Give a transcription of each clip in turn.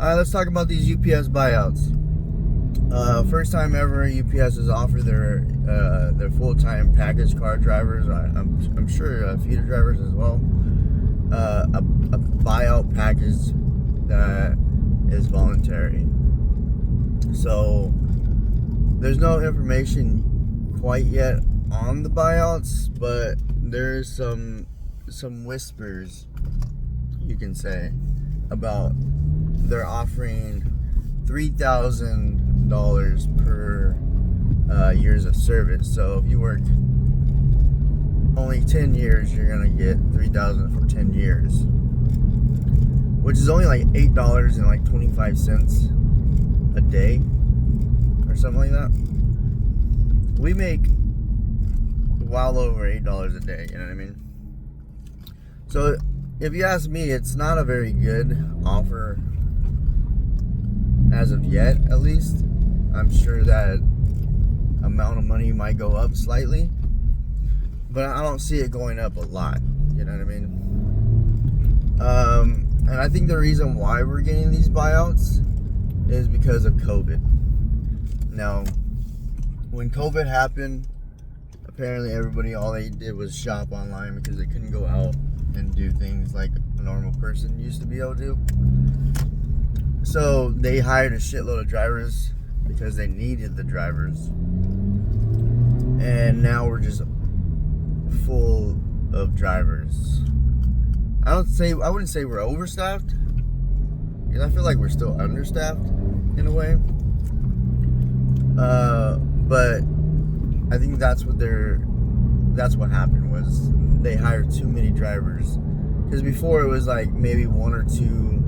Alright, let's talk about these UPS buyouts. First time ever UPS has offered their full-time package car drivers, I'm sure feeder drivers as well, a buyout package that is voluntary. So there's no information quite yet on the buyouts, but there's some whispers, you can say, about they're offering $3,000 per years of service. So if you work only 10 years, you're gonna get $3,000 for 10 years, which is only like $8.25 a day or something like that. We make well over $8 a day, you know what I mean? So if you ask me, it's not a very good offer as of yet, at least. I'm sure that amount of money might go up slightly, but I don't see it going up a lot, you know what I mean? And I think the reason why we're getting these buyouts is because of COVID. Now, when COVID happened, apparently everybody, all they did was shop online because they couldn't go out and do things like a normal person used to be able to. So they hired a shitload of drivers because they needed the drivers. And now we're just full of drivers. I wouldn't say we're overstaffed, because I feel like we're still understaffed in a way. But I think that's what happened, was they hired too many drivers. Because before it was like maybe one or two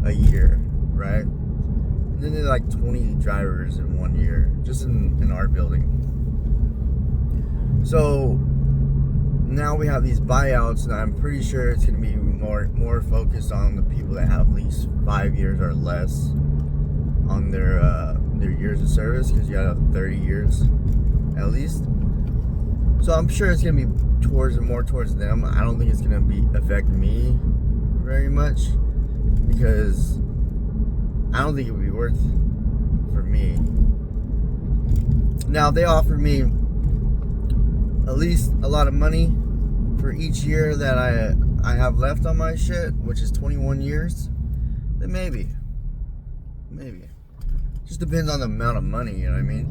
a year, right? And then they're like 20 drivers in 1 year, just in our building. So now we have these buyouts, and I'm pretty sure it's going to be more focused on the people that have at least 5 years or less on their years of service, because you gotta have 30 years at least. So I'm sure it's going to be more towards them. I don't think it's going to affect me very much, because I don't think it would be worth for me. Now, if they offer me at least a lot of money for each year that I have left on my shit, which is 21 years, then maybe. Just depends on the amount of money, you know what I mean?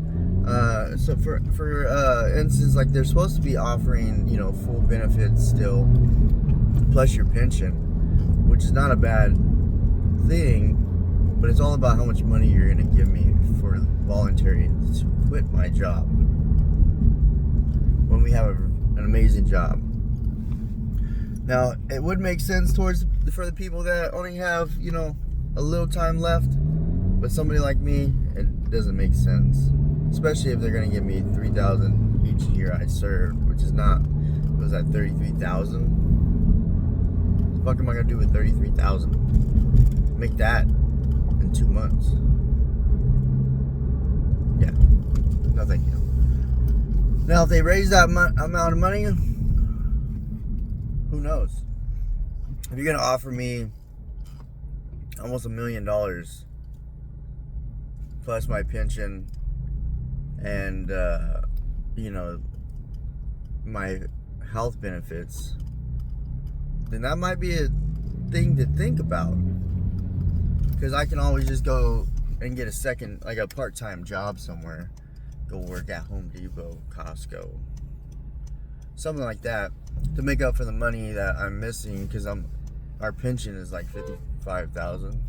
So for instance, like, they're supposed to be offering, full benefits still, plus your pension, which is not a bad thing, but it's all about how much money you're gonna give me for voluntary to quit my job when we have an amazing job. Now, it would make sense for the people that only have, a little time left, but somebody like me, it doesn't make sense. Especially if they're gonna give me $3,000 each year I served, which is not, what was that, $33,000? What the fuck am I gonna do with $33,000? Make that in 2 months. Yeah, no thank you. Now, if they raise that amount of money, who knows? If you're gonna offer me almost $1 million plus my pension and my health benefits, then that might be a thing to think about, because I can always just go and get a part-time job somewhere, go work at Home Depot, Costco, something like that, to make up for the money that I'm missing, because our pension is like $55,000.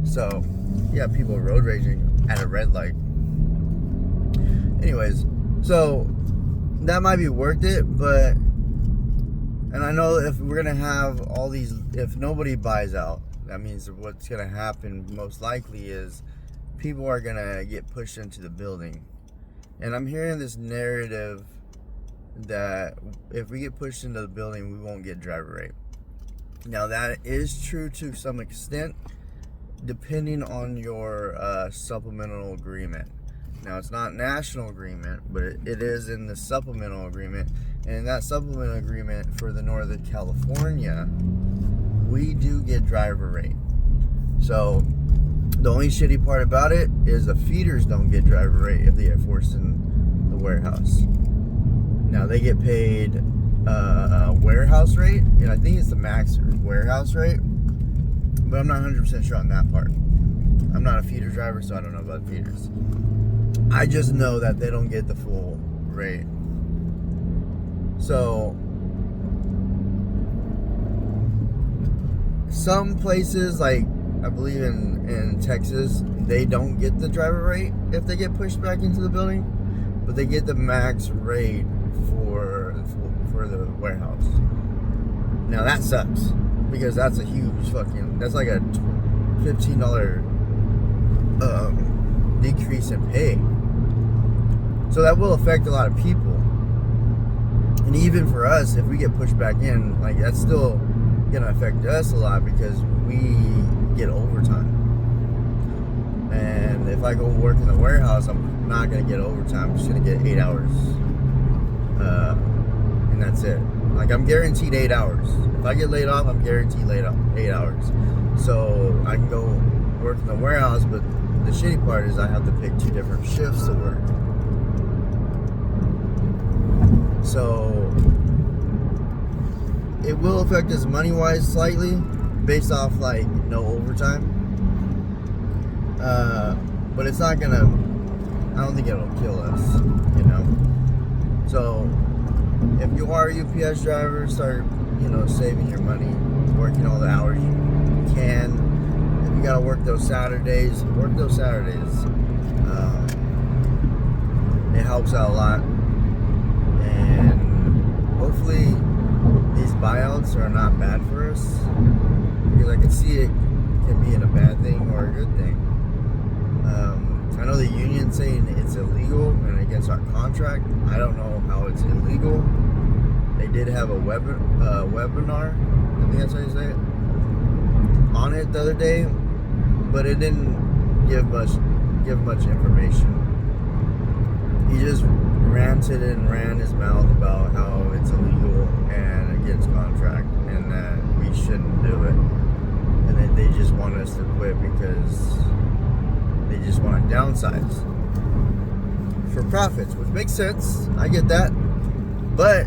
So, yeah, people road raging at a red light. Anyways, so that might be worth it, but, and I know if we're gonna have all these, if nobody buys out, that means what's gonna happen most likely is people are gonna get pushed into the building. And I'm hearing this narrative that if we get pushed into the building, we won't get driver rate. Now, that is true to some extent, depending on your supplemental agreement. Now, it's not national agreement, but it is in the supplemental agreement. And that supplement agreement for the Northern California, we do get driver rate. So the only shitty part about it is the feeders don't get driver rate if they get forced in the warehouse. Now they get paid warehouse rate, and I think it's the max warehouse rate, but I'm not 100% sure on that part. I'm not a feeder driver, so I don't know about feeders. I just know that they don't get the full rate. So some places, like I believe in Texas, they don't get the driver rate if they get pushed back into the building, but they get the max rate for the warehouse. Now that sucks, because that's a huge that's like a $15 decrease in pay. So that will affect a lot of people. And even for us, if we get pushed back in, like that's still gonna affect us a lot, because we get overtime. And if I go work in the warehouse, I'm not gonna get overtime. I'm just gonna get 8 hours, and that's it. Like I'm guaranteed 8 hours. If I get laid off, I'm guaranteed 8 hours. So I can go work in the warehouse, but the shitty part is I have to pick 2 different shifts to work. So it will affect us money-wise slightly, based off like no overtime. But it's not gonna, I don't think it'll kill us, you know. So if you are a UPS driver, start, saving your money, working all the hours you can. If you gotta work those Saturdays, work those Saturdays. It helps out a lot. And hopefully these buyouts are not bad for us, because I can see it can be in a bad thing or a good thing. I know the union saying it's illegal and against our contract. I don't know how it's illegal. They did have a webinar, I think that's how you say it, on it the other day, but it didn't give much information. He just ranted and ran his mouth about how it's illegal and against contract, and that we shouldn't do it, and that they just want us to quit because they just want to downsize for profits, which makes sense. I get that, but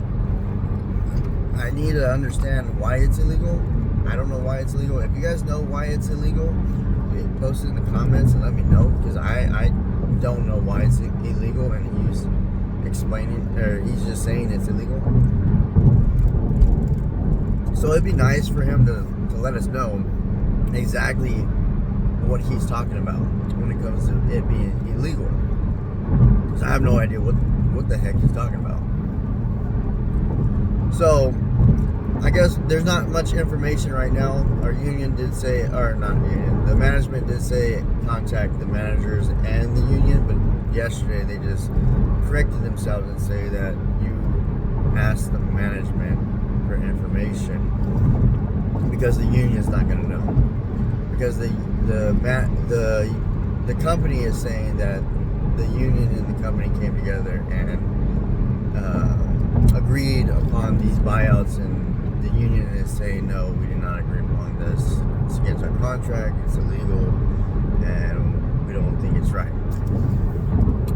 I need to understand why it's illegal. I don't know why it's illegal. If you guys know why it's illegal, post it in the comments and let me know, because I don't know why it's illegal, and he's explaining, or he's just saying it's illegal. So it'd be nice for him to let us know exactly what he's talking about when it comes to it being illegal, because I have no idea what the heck he's talking about. So I guess there's not much information right now. Our union did say, or not union, the management did say contact the managers and the union, but yesterday they just corrected themselves and say that you ask the management for information, because the union is not going to know, because the company is saying that the union and the company came together and agreed upon these buyouts, and the union is saying no, we did not agree upon this. It's against our contract. It's illegal, and we don't think it's right.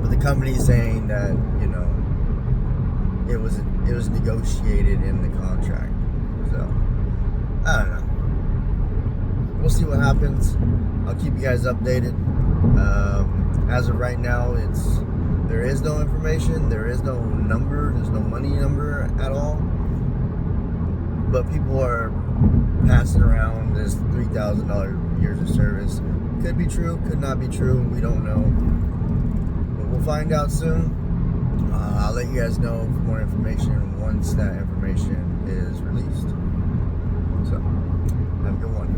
But the company is saying that it was negotiated in the contract. So I don't know. We'll see what happens. I'll keep you guys updated. As of right now, there is no information, there is no number, there's no money number at all. But people are passing around this $3,000 years of service. Could be true, could not be true. We don't know. But we'll find out soon. I'll let you guys know more information once that information is released. So, have a good one.